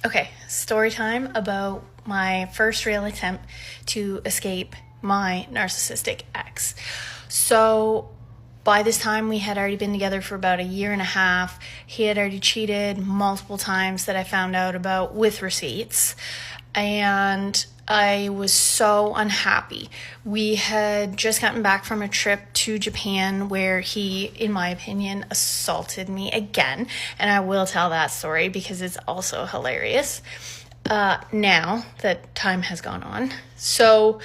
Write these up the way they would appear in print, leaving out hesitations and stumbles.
Okay, story time about my first real attempt to escape my narcissistic ex. So, by this time, we had already been together for about a year and a half. He had already cheated multiple times that I found out about with receipts. And I was so unhappy. We had just gotten back from a trip to Japan where he, in my opinion, assaulted me again. And I will tell that story because it's also hilarious now that time has gone on. So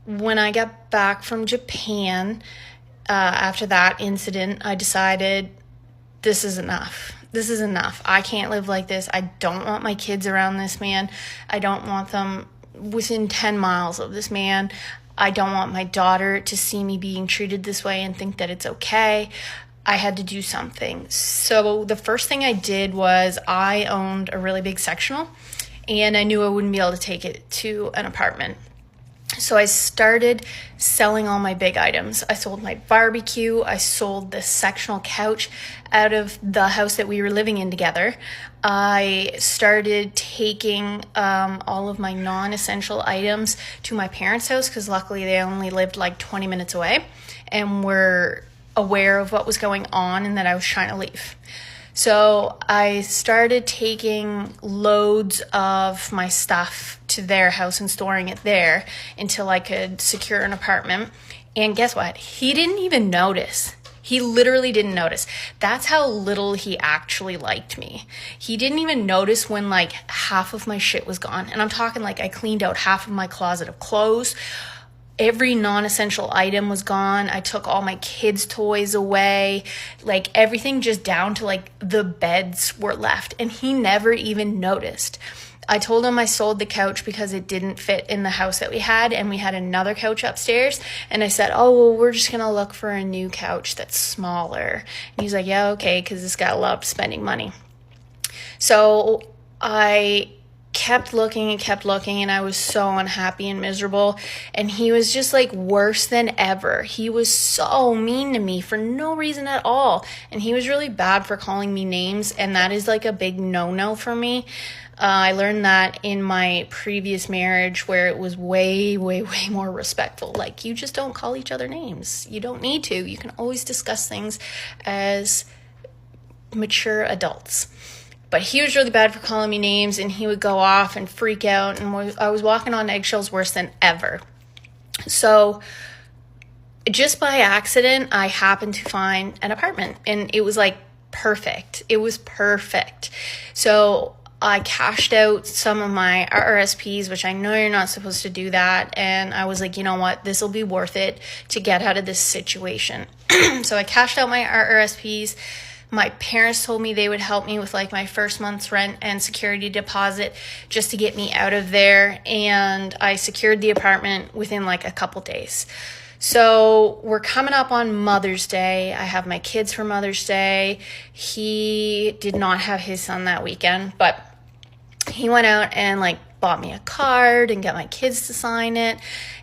when I got back from Japan, after that incident, I decided this is enough. This is enough. I can't live like this. I don't want my kids around this man. I don't want them within 10 miles of this man. I don't want my daughter to see me being treated this way and think that it's okay. I had to do something. So the first thing I did was I owned a really big sectional, and I knew I wouldn't be able to take it to an apartment. So I started selling all my big items. I sold my barbecue. I sold the sectional couch out of the house that we were living in together. I started taking all of my non-essential items to my parents' house because luckily they only lived like 20 minutes away and were aware of what was going on and that I was trying to leave. So I started taking loads of my stuff to their house and storing it there until I could secure an apartment. And guess what? He didn't even notice. He literally didn't notice. That's how little he actually liked me. He didn't even notice when like half of my shit was gone. And I'm talking like I cleaned out half of my closet of clothes. Every non-essential item was gone. I took all my kids' toys away. Like everything just down to like the beds were left. And he never even noticed. I told him I sold the couch because it didn't fit in the house that we had. And we had another couch upstairs. And I said, oh, well, we're just going to look for a new couch that's smaller. And he's like, yeah, okay, because this guy loved spending money. So I kept looking and I was so unhappy and miserable, and he was just like worse than ever. He was so mean to me for no reason at all, and he was really bad for calling me names, and that is like a big no-no for me. I learned that in my previous marriage where it was way more respectful. Like, you just don't call each other names. You don't need to. You can always discuss things as mature adults. But he was really bad for calling me names, and he would go off and freak out, and I was walking on eggshells worse than ever. So just by accident, I happened to find an apartment, and it was like perfect. It was perfect. So I cashed out some of my RRSPs, which I know you're not supposed to do that, and I was like, you know what, this will be worth it to get out of this situation. So I cashed out my RRSPs. My parents told me they would help me with like my first month's rent and security deposit just to get me out of there. And I secured the apartment within like a couple days. So we're coming up on Mother's Day. I have my kids for Mother's Day. He did not have his son that weekend, but he went out and like bought me a card and got my kids to sign it.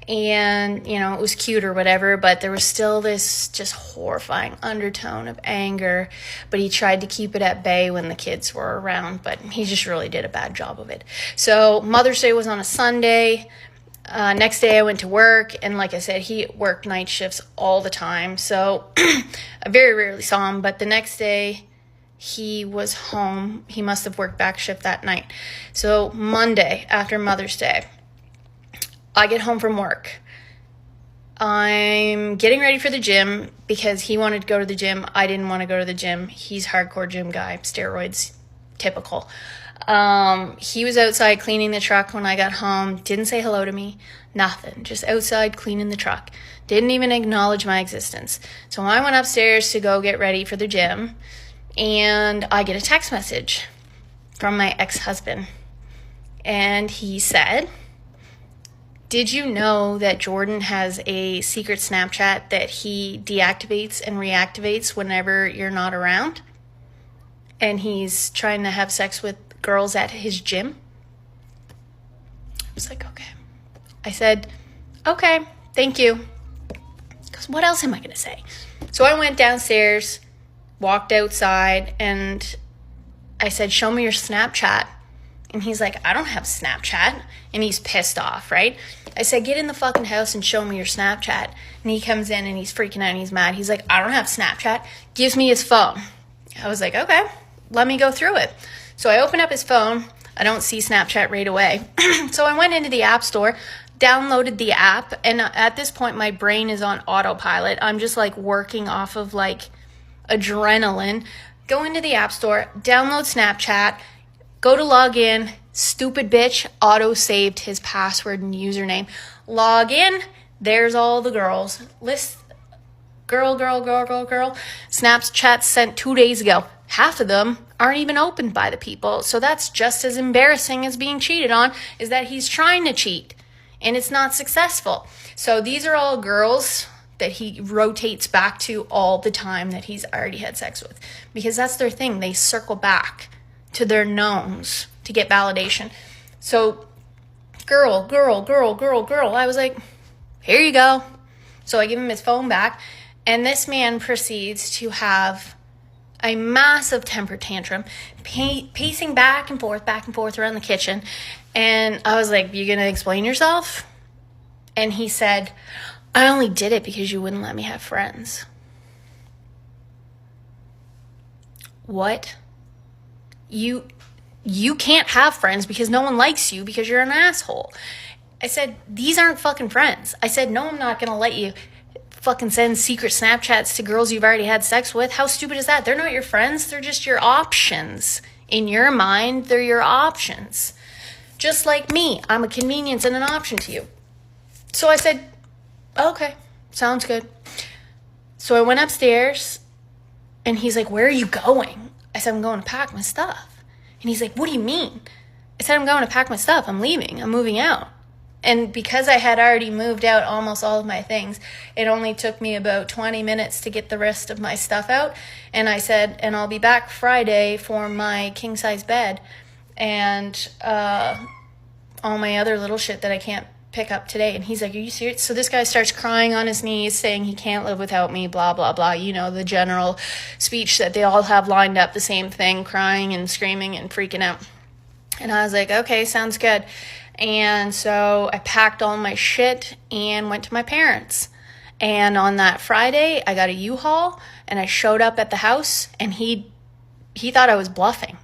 And, you know, it was cute or whatever, but there was still this just horrifying undertone of anger. But he tried to keep it at bay when the kids were around, but he just really did a bad job of it. So Mother's Day was on a Sunday. Next day I went to work, and like I said, he worked night shifts all the time. So I very rarely saw him, but the next day he was home. He must have worked back shift that night. So Monday, after Mother's Day, I get home from work. I'm getting ready for the gym because he wanted to go to the gym. I didn't want to go to the gym. He's a hardcore gym guy, steroids, typical. He was outside cleaning the truck when I got home. Didn't say hello to me, nothing. Just outside cleaning the truck. Didn't even acknowledge my existence. So I went upstairs to go get ready for the gym, and I get a text message from my ex-husband. And he said, did you know that Jordan has a secret Snapchat that he deactivates and reactivates whenever you're not around? And he's trying to have sex with girls at his gym? I was like, okay. I said, okay, thank you. Because what else am I going to say? So I went downstairs, walked outside, and I said, show me your Snapchat. And he's like, I don't have Snapchat. And he's pissed off, right? I said, get in the fucking house and show me your Snapchat. And he comes in and he's freaking out and he's mad. He's like, I don't have Snapchat. Gives me his phone. I was like, okay, let me go through it. So I open up his phone. I don't see Snapchat right away. So I went into the app store, downloaded the app, and at this point my brain is on autopilot. I'm just like working off of like adrenaline. Go into the app store, download Snapchat, go to log in. Stupid bitch auto-saved his password and username. Log in. There's all the girls. List girl. Snapchat sent 2 days ago. Half of them aren't even opened by the people. So that's just as embarrassing as being cheated on, is that he's trying to cheat and it's not successful. So these are all girls that he rotates back to all the time that he's already had sex with, because that's their thing. They circle back to their knowns to get validation. So girl. I was like, here you go. So I give him his phone back, and this man proceeds to have a massive temper tantrum, pacing back and forth around the kitchen. And I was like, you gonna explain yourself? And he said, I only did it because you wouldn't let me have friends. What? You can't have friends because no one likes you because you're an asshole. I said, these aren't fucking friends. I said, no, I'm not going to let you fucking send secret Snapchats to girls you've already had sex with. How stupid is that? They're not your friends. They're just your options. In your mind, they're your options. Just like me, I'm a convenience and an option to you. So I said, okay, sounds good. So I went upstairs and he's like, where are you going? I said, I'm going to pack my stuff. And he's like, what do you mean? I said, I'm going to pack my stuff. I'm leaving. I'm moving out. And because I had already moved out almost all of my things, it only took me about 20 minutes to get the rest of my stuff out. And I said, and I'll be back Friday for my king-size bed and all my other little shit that I can't pick up today. And he's like, are you serious? So this guy starts crying on his knees, saying he can't live without me, blah, blah, blah. You know, the general speech that they all have lined up, the same thing, crying and screaming and freaking out. And I was like, okay, sounds good. And so I packed all my shit and went to my parents. And on that Friday, I got a U-Haul and I showed up at the house, and he thought I was bluffing.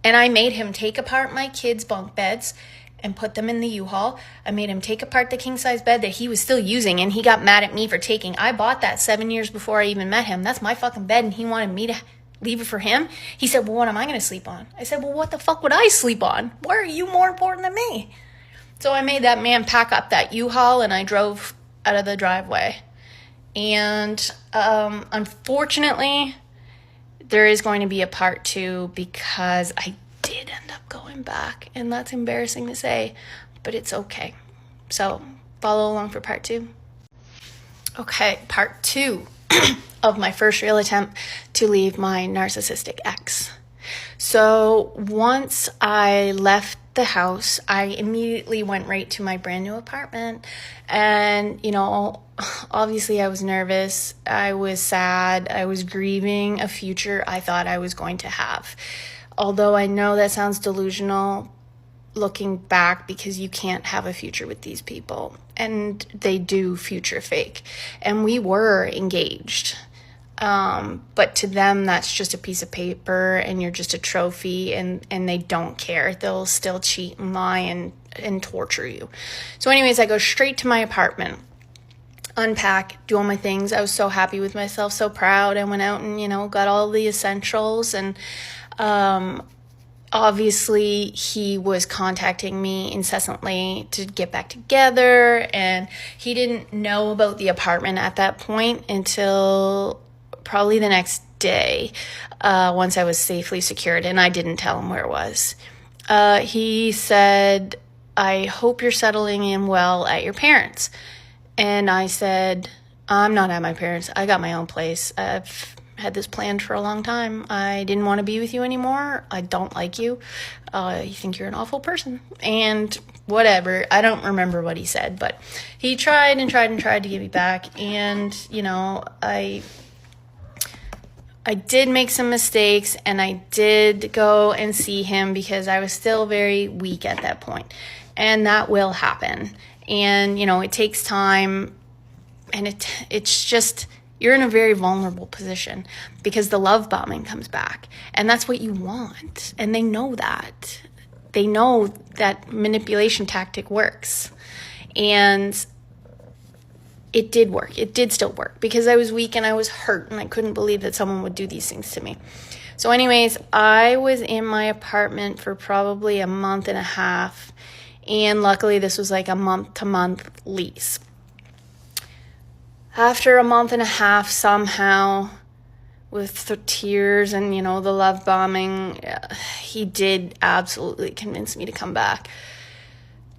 And I made him take apart my kids' bunk beds and put them in the U-Haul. I made him take apart the king-size bed that he was still using, and he got mad at me for taking. I bought that 7 years before I even met him. That's my fucking bed, and he wanted me to leave it for him. He said, well, what am I going to sleep on? I said, well, what the fuck would I sleep on? Why are you more important than me? So I made that man pack up that U-Haul, and I drove out of the driveway. And unfortunately, there is going to be a part 2, because I did end up going back, and that's embarrassing to say, but it's okay. So follow along for part 2. Okay, part 2 of my first real attempt to leave my narcissistic ex. So once I left the house, I immediately went right to my brand new apartment. And, you know, obviously I was nervous. I was sad. I was grieving a future I thought I was going to have. Although I know that sounds delusional looking back, because you can't have a future with these people. And they do future fake. And we were engaged. But to them, that's just a piece of paper, and you're just a trophy, and they don't care. They'll still cheat and lie and torture you. So anyways, I go straight to my apartment, unpack, do all my things. I was so happy with myself, so proud. I went out and, you know, got all the essentials, and obviously he was contacting me incessantly to get back together, and he didn't know about the apartment at that point until probably the next day, once I was safely secured, and I didn't tell him where it was. He said, I hope you're settling in well at your parents'. And I said, I'm not at my parents'. I got my own place. I've had this planned for a long time. I didn't want to be with you anymore. I don't like you. You think you're an awful person. And whatever. I don't remember what he said, but he tried to get me back. And, you know, I I did make some mistakes, and I did go and see him because I was still very weak at that point. And that will happen. And, it takes time, and it's just, you're in a very vulnerable position because the love bombing comes back. And that's what you want. And they know that. They know that manipulation tactic works. And it did work. It did still work because I was weak and I was hurt and I couldn't believe that someone would do these things to me. So anyways, I was in my apartment for probably a month and a half, and luckily this was like a month-to-month lease. After a month and a half, somehow, with the tears and, the love bombing, he did absolutely convince me to come back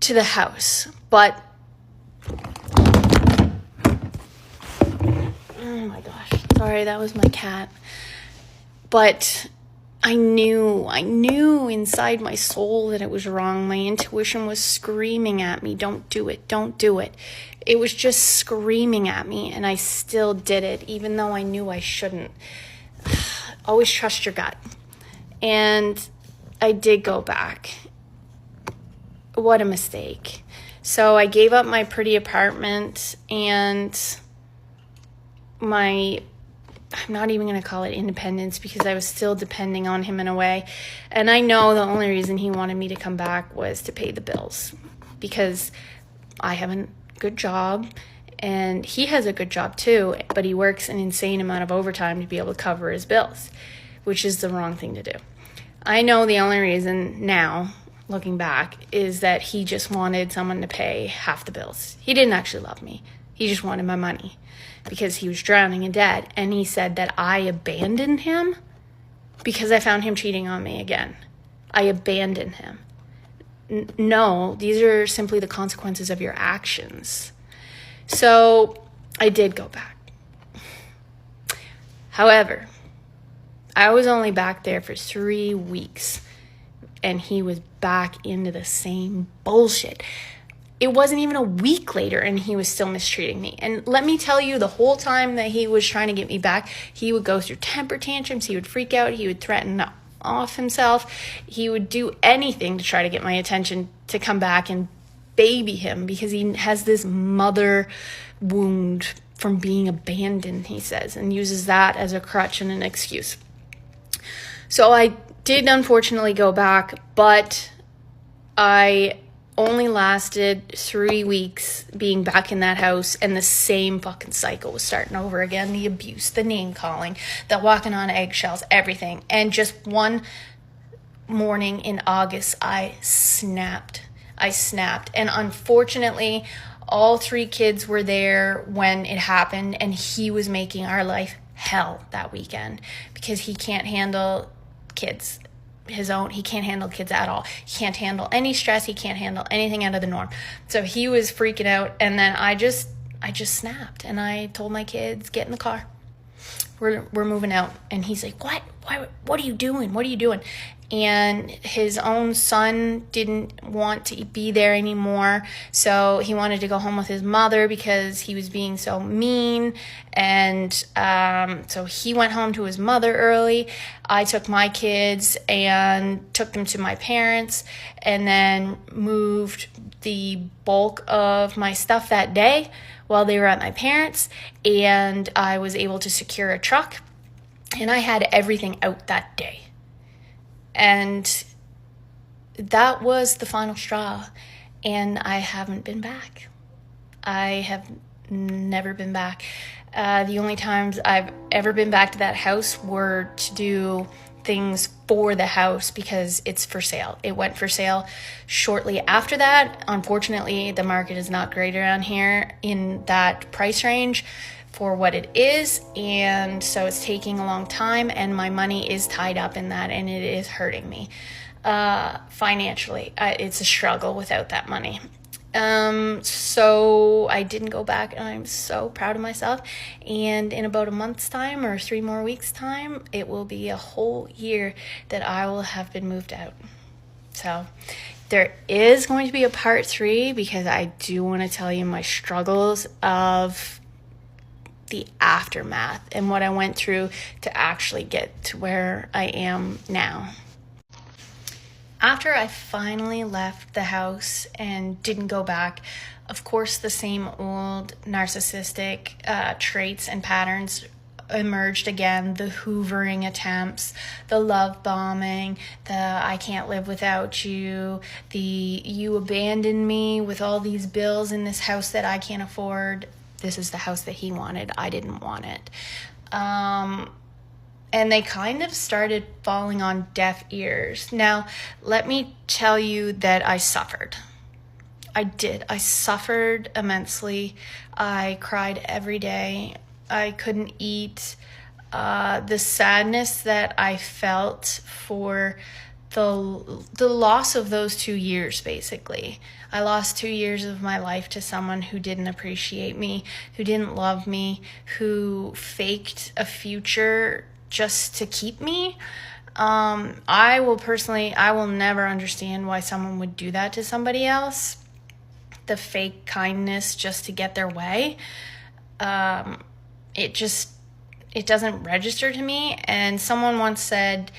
to the house. But oh my gosh, sorry, that was my cat. But I knew inside my soul that it was wrong. My intuition was screaming at me, don't do it, don't do it. It was just screaming at me, and I still did it, even though I knew I shouldn't. Always trust your gut. And I did go back. What a mistake. So I gave up my pretty apartment and I'm not even going to call it independence because I was still depending on him in a way. And I know the only reason he wanted me to come back was to pay the bills because I have a good job and he has a good job too, but he works an insane amount of overtime to be able to cover his bills, which is the wrong thing to do. I know the only reason now, looking back, is that he just wanted someone to pay half the bills. He didn't actually love me. He just wanted my money because he was drowning in debt. And he said that I abandoned him because I found him cheating on me again. I abandoned him. No, these are simply the consequences of your actions. So I did go back. However, I was only back there for 3 weeks and he was back into the same bullshit. It wasn't even a week later and he was still mistreating me. And let me tell you, the whole time that he was trying to get me back, he would go through temper tantrums, he would freak out, he would threaten off himself, he would do anything to try to get my attention to come back and baby him because he has this mother wound from being abandoned, he says, and uses that as a crutch and an excuse. So I did unfortunately go back, but I only lasted 3 weeks being back in that house, and the same fucking cycle was starting over again. The abuse, the name calling, the walking on eggshells, everything. And just one morning in August, I snapped. And unfortunately, all 3 kids were there when it happened, and he was making our life hell that weekend because he can't handle kids. He can't handle kids at all. He can't handle any stress. He can't handle anything out of the norm. So he was freaking out, and then I just snapped, and I told my kids, get in the car. We're moving out. And he's like, what are you doing? And his own son didn't want to be there anymore, so he wanted to go home with his mother because he was being so mean. And so he went home to his mother early. I took my kids and took them to my parents, and then moved the bulk of my stuff that day while they were at my parents', and I was able to secure a truck, and I had everything out that day. And that was the final straw, and I haven't been back. I have never been back. The only times I've ever been back to that house were to do things for the house because it's for sale. It went for sale shortly after that. Unfortunately, the market is not great around here in that price range for what it is, and so it's taking a long time, and my money is tied up in that, and it is hurting me financially. It's a struggle without that money. So I didn't go back, and I'm so proud of myself. And in about a month's time or 3 more weeks' time, it will be a whole year that I will have been moved out. So there is going to be a part 3 because I do want to tell you my struggles of the aftermath and what I went through to actually get to where I am now. After I finally left the house and didn't go back, of course, the same old narcissistic traits and patterns emerged again. The hoovering attempts, the love bombing, the I can't live without you, the you abandoned me with all these bills in this house that I can't afford. This is the house that he wanted. I didn't want it. And they kind of started falling on deaf ears. Now, let me tell you that I suffered. I did. I suffered immensely. I cried every day. I couldn't eat. The sadness that I felt for the loss of those 2 years, basically. I lost 2 years of my life to someone who didn't appreciate me, who didn't love me, who faked a future just to keep me. I will never understand why someone would do that to somebody else. The fake kindness just to get their way. It doesn't register to me. And someone once said,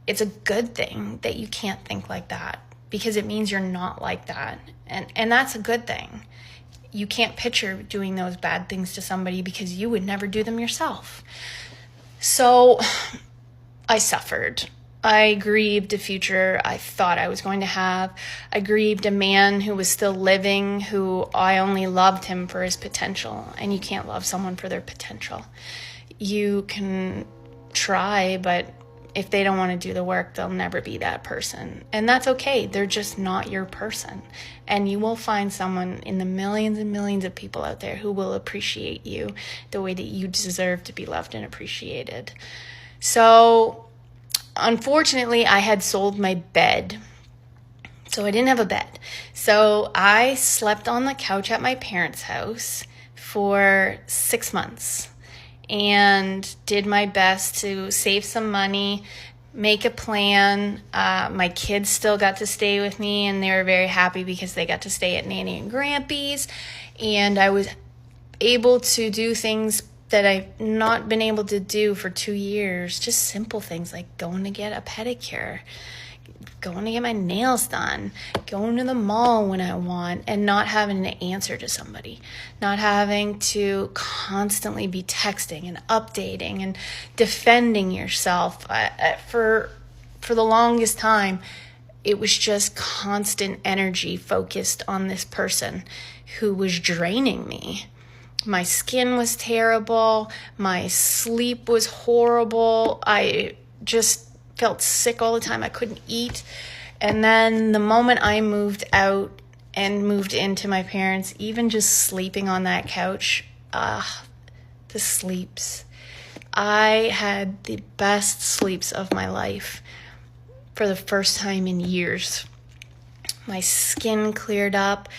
it's a good thing that you can't think like that because it means you're not like that. And that's a good thing. You can't picture doing those bad things to somebody because you would never do them yourself. So I suffered. I grieved a future I thought I was going to have. I grieved a man who was still living, who I only loved him for his potential. And you can't love someone for their potential. You can try, but if they don't want to do the work, they'll never be that person. And that's okay. They're just not your person. And you will find someone in the millions and millions of people out there who will appreciate you the way that you deserve to be loved and appreciated. So, unfortunately, I had sold my bed. So I didn't have a bed. So I slept on the couch at my parents' house for 6 months and did my best to save some money, make a plan. My kids still got to stay with me, and they were very happy because they got to stay at Nanny and Grampy's. And I was able to do things that I've not been able to do for 2 years. Just simple things like going to get a pedicure, going to get my nails done, going to the mall when I want, and not having to answer to somebody, not having to constantly be texting and updating and defending yourself. For the longest time, it was just constant energy focused on this person who was draining me. My skin was terrible. My sleep was horrible. I just felt sick all the time. I couldn't eat. And then the moment I moved out and moved into my parents, even just sleeping on that couch, the sleeps. I had the best sleeps of my life for the first time in years. My skin cleared up.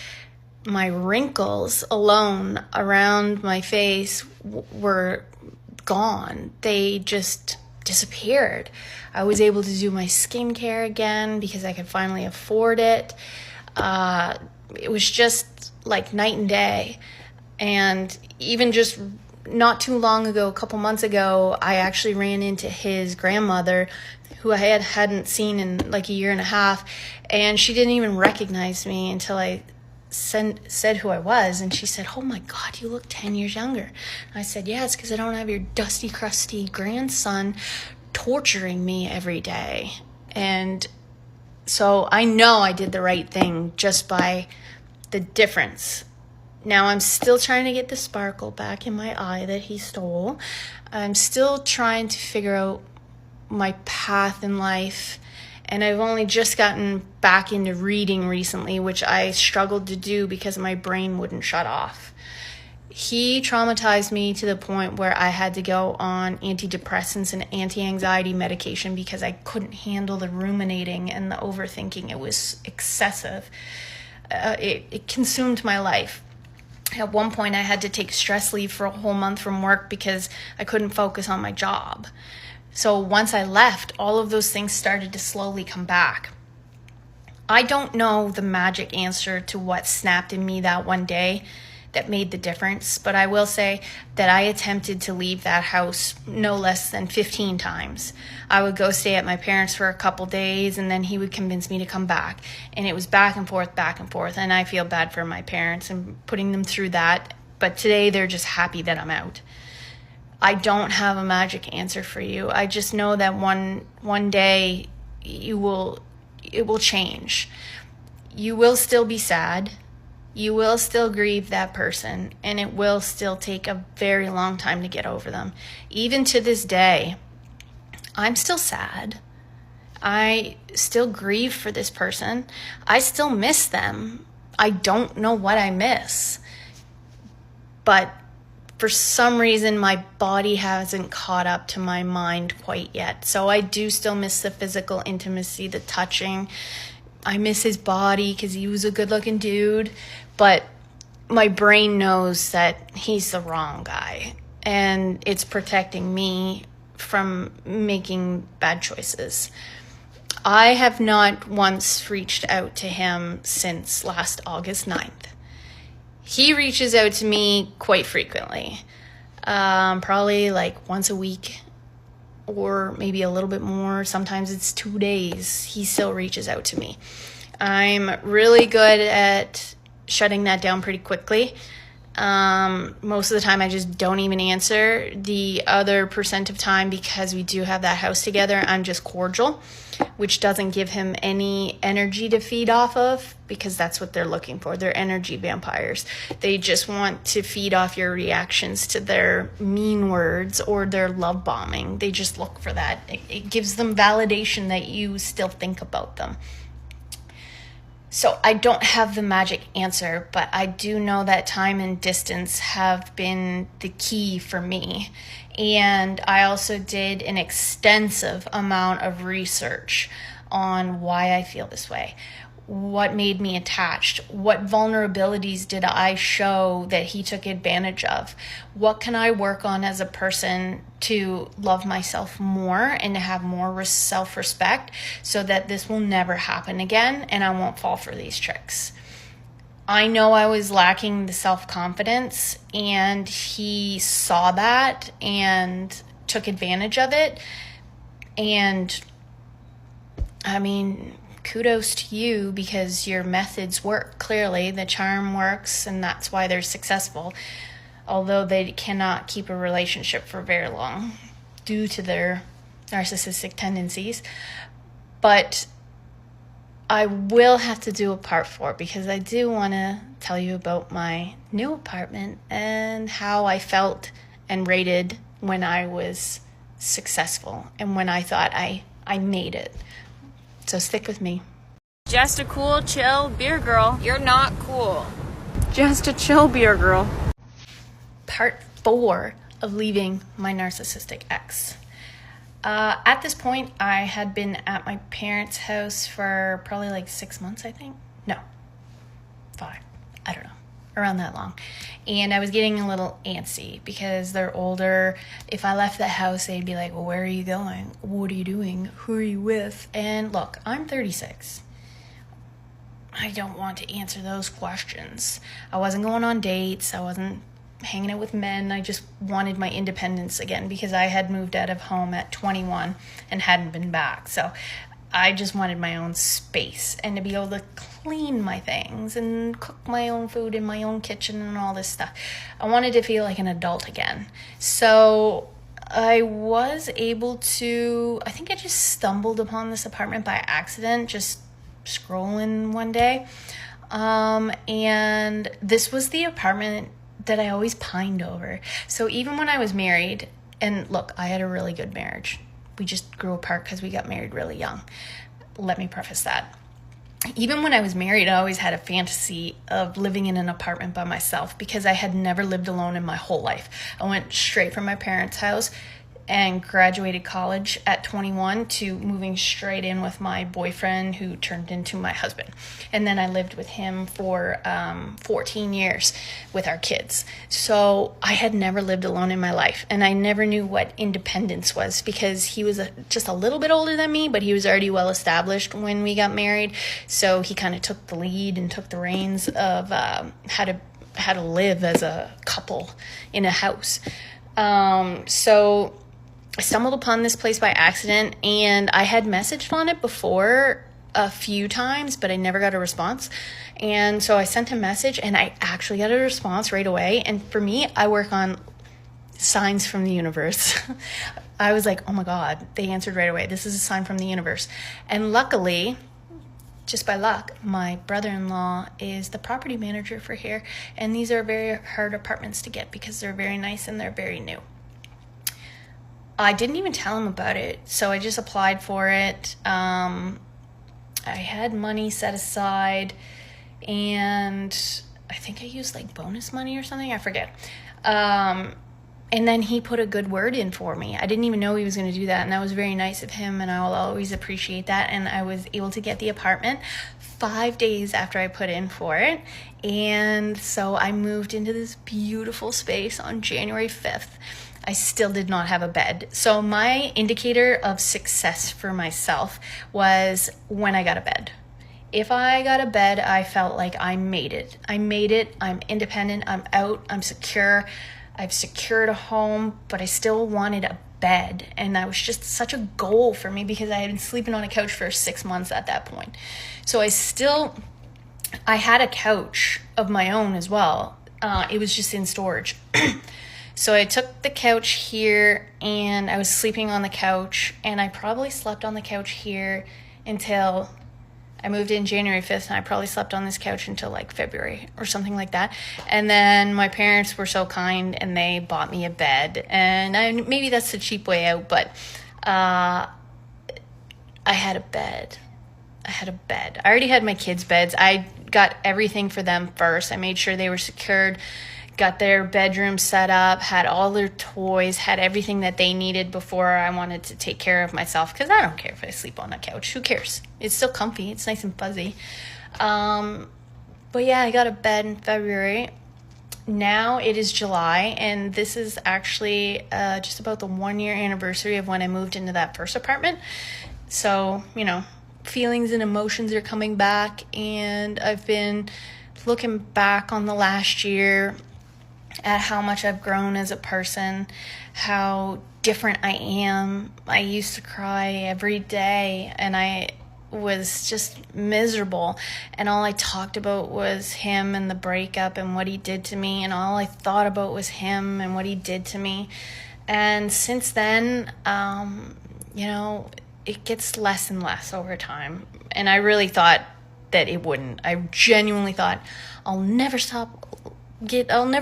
My wrinkles alone around my face were gone. They just disappeared. I was able to do my skincare again because I could finally afford it. It was just like night and day. And even just not too long ago, a couple months ago, I actually ran into his grandmother, who I hadn't seen in like a year and a half, and she didn't even recognize me until I said who I was, and she said, "Oh my God, you look 10 years younger." I said, "Yeah, it's because I don't have your dusty, crusty grandson torturing me every day." And so I know I did the right thing just by the difference. Now I'm still trying to get the sparkle back in my eye that he stole. I'm still trying to figure out my path in life. And I've only just gotten back into reading recently, which I struggled to do because my brain wouldn't shut off. He traumatized me to the point where I had to go on antidepressants and anti-anxiety medication because I couldn't handle the ruminating and the overthinking. It was excessive. It consumed my life. At one point, I had to take stress leave for a whole month from work because I couldn't focus on my job. So once I left, all of those things started to slowly come back. I don't know the magic answer to what snapped in me that one day that made the difference. But I will say that I attempted to leave that house no less than 15 times. I would go stay at my parents for a couple days, and then he would convince me to come back. And it was back and forth, and I feel bad for my parents and putting them through that. But today they're just happy that I'm out. I don't have a magic answer for you. I just know that one day it will change. You will still be sad. You will still grieve that person, and it will still take a very long time to get over them. Even to this day, I'm still sad. I still grieve for this person. I still miss them. I don't know what I miss. But for some reason, my body hasn't caught up to my mind quite yet. So I do still miss the physical intimacy, the touching. I miss his body because he was a good-looking dude. But my brain knows that he's the wrong guy. And it's protecting me from making bad choices. I have not once reached out to him since last August 9th. He reaches out to me quite frequently, probably like once a week or maybe a little bit more. Sometimes it's 2 days. He still reaches out to me. I'm really good at shutting that down pretty quickly. Most of the time I just don't even answer. The other percent of time, because we do have that house together, I'm just cordial, which doesn't give him any energy to feed off of, because that's what they're looking for. They're energy vampires. They just want to feed off your reactions to their mean words or their love bombing. They just look for that. It gives them validation that you still think about them. So I don't have the magic answer, but I do know that time and distance have been the key for me. And I also did an extensive amount of research on why I feel this way. What made me attached? What vulnerabilities did I show that he took advantage of? What can I work on as a person to love myself more and to have more self-respect so that this will never happen again and I won't fall for these tricks? I know I was lacking the self-confidence, and he saw that and took advantage of it. And I mean, kudos to you, because your methods work. Clearly, the charm works, and that's why they're successful, although they cannot keep a relationship for very long due to their narcissistic tendencies. But I will have to do a part 4, because I do want to tell you about my new apartment and how I felt and rated when I was successful and when I thought I made it. So stick with me. Just a cool, chill beer girl. You're not cool. Just a chill beer girl. Part 4 of leaving my narcissistic ex. At this point, I had been at my parents' house for probably like 6 months, I think. No, 5. I don't know. Around that long. And I was getting a little antsy because they're older. If I left the house, they'd be like, well, where are you going? What are you doing? Who are you with? And look, I'm 36. I don't want to answer those questions. I wasn't going on dates. I wasn't hanging out with men. I just wanted my independence again, because I had moved out of home at 21 and hadn't been back. So I just wanted my own space and to be able to clean my things and cook my own food in my own kitchen and all this stuff. I wanted to feel like an adult again. So I was able to, I think I just stumbled upon this apartment by accident, just scrolling one day. And this was the apartment that I always pined over. So even when I was married, and look, I had a really good marriage. We just grew apart because we got married really young. Let me preface that. Even when I was married, I always had a fantasy of living in an apartment by myself, because I had never lived alone in my whole life. I went straight from my parents' house and graduated college at 21 to moving straight in with my boyfriend, who turned into my husband. And then I lived with him for 14 years with our kids. So I had never lived alone in my life, and I never knew what independence was, because he was just a little bit older than me, but he was already well established when we got married. So he kind of took the lead and took the reins of how to how to live as a couple in a house. So I stumbled upon this place by accident, and I had messaged on it before a few times, but I never got a response. And so I sent a message, and I actually got a response right away. And for me, I work on signs from the universe. I was like, oh my God, they answered right away. This is a sign from the universe. And luckily, just by luck, my brother-in-law is the property manager for here, and these are very hard apartments to get because they're very nice and they're very new. I didn't even tell him about it, so I just applied for it. I had money set aside, and I think I used like bonus money or something, I forget. And then he put a good word in for me. I didn't even know he was going to do that, and that was very nice of him, and I will always appreciate that. And I was able to get the apartment 5 days after I put in for it. And so I moved into this beautiful space on January 5th. I still did not have a bed. So my indicator of success for myself was when I got a bed. If I got a bed, I felt like I made it. I'm independent. I'm out. I'm secure. I've secured a home, but I still wanted a bed. And that was just such a goal for me because I had been sleeping on a couch for 6 months at that point. So I had a couch of my own as well. It was just in storage. So I took the couch here, and I was sleeping on the couch, and I probably slept on the couch here until I moved in January 5th, and I probably slept on this couch until like February or something like that. And then my parents were so kind, and they bought me a bed. And maybe that's the cheap way out, but I had a bed. I already had my kids' beds. I got everything for them first. I made sure they were secured, got their bedroom set up, had all their toys, had everything that they needed before I wanted to take care of myself, because I don't care if I sleep on a couch. Who cares? It's still comfy. It's nice and fuzzy. But yeah, I got a bed in February. Now it is July, and this is actually just about the 1 year anniversary of when I moved into that first apartment. So, feelings and emotions are coming back, and I've been looking back on the last year at how much I've grown as a person, how different I am. I used to cry every day, and I was just miserable, and all I talked about was him and the breakup and what he did to me, and all I thought about was him and what he did to me. And since then, it gets less and less over time, and I really thought that it wouldn't. I genuinely thought, I'll never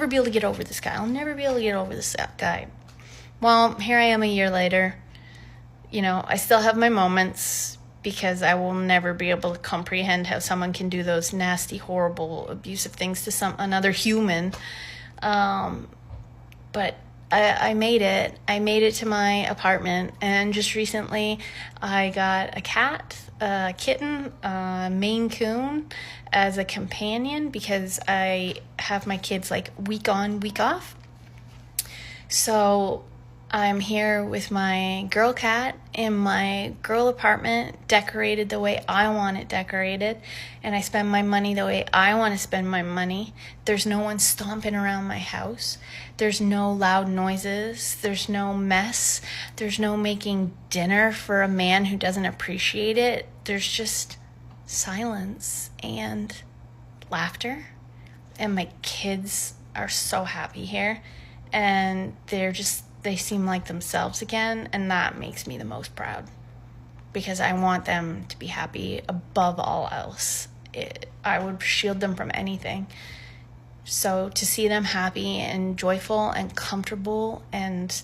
be able to get over this guy. I'll never be able to get over this guy. Well, here I am a year later. I still have my moments, because I will never be able to comprehend how someone can do those nasty, horrible, abusive things to another human. But I made it. I made it to my apartment, and just recently I got a cat, a kitten, a Maine Coon as a companion, because I have my kids like week on, week off. So I'm here with my girl cat in my girl apartment, decorated the way I want it decorated, and I spend my money the way I want to spend my money. There's no one stomping around my house. There's no loud noises. There's no mess. There's no making dinner for a man who doesn't appreciate it. There's just silence and laughter, and my kids are so happy here, and they seem like themselves again, and that makes me the most proud, because I want them to be happy above all else. I would shield them from anything. So to see them happy and joyful and comfortable and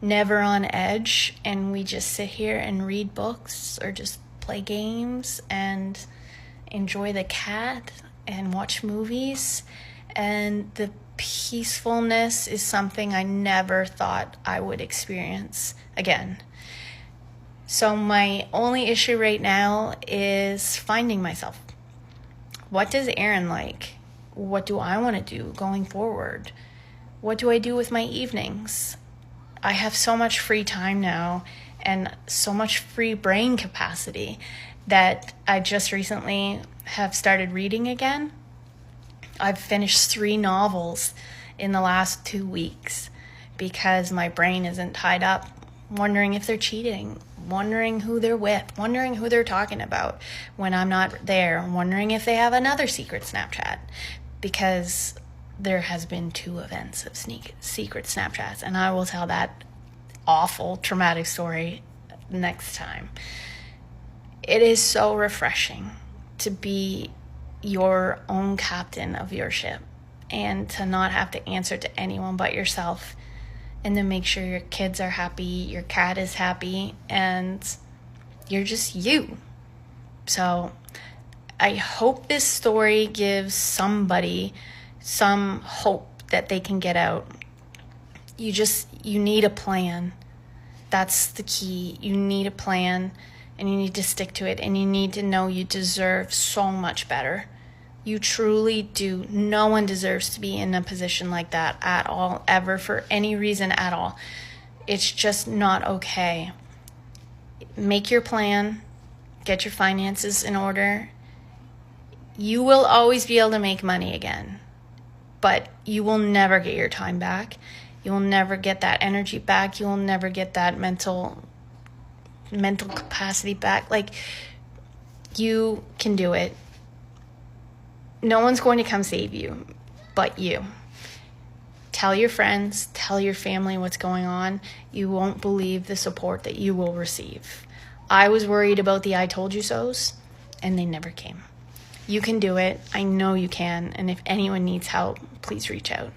never on edge, and we just sit here and read books or just play games and enjoy the cat and watch movies, and the peacefulness is something I never thought I would experience again. So my only issue right now is finding myself. What does Erin like? What do I want to do going forward? What do I do with my evenings? I have so much free time now and so much free brain capacity that I just recently have started reading again. I've finished 3 novels in the last 2 weeks because my brain isn't tied up wondering if they're cheating, wondering who they're with, wondering who they're talking about when I'm not there, wondering if they have another secret Snapchat, because there has been 2 events of secret Snapchats, and I will tell that awful, traumatic story next time. It is so refreshing to be your own captain of your ship and to not have to answer to anyone but yourself, and to make sure your kids are happy, your cat is happy, and you're just you. So I hope this story gives somebody some hope that they can get out. You need a plan. That's the key. You need a plan, and you need to stick to it, and you need to know you deserve so much better. You truly do. No one deserves to be in a position like that at all, ever, for any reason at all. It's just not okay. Make your plan. Get your finances in order. You will always be able to make money again, but you will never get your time back. You will never get that energy back. You will never get that mental capacity back. Like, you can do it. No one's going to come save you but you. Tell your friends, tell your family what's going on. You won't believe the support that you will receive. I was worried about the I told you so's, and they never came. You can do it. I know you can. And if anyone needs help, please reach out.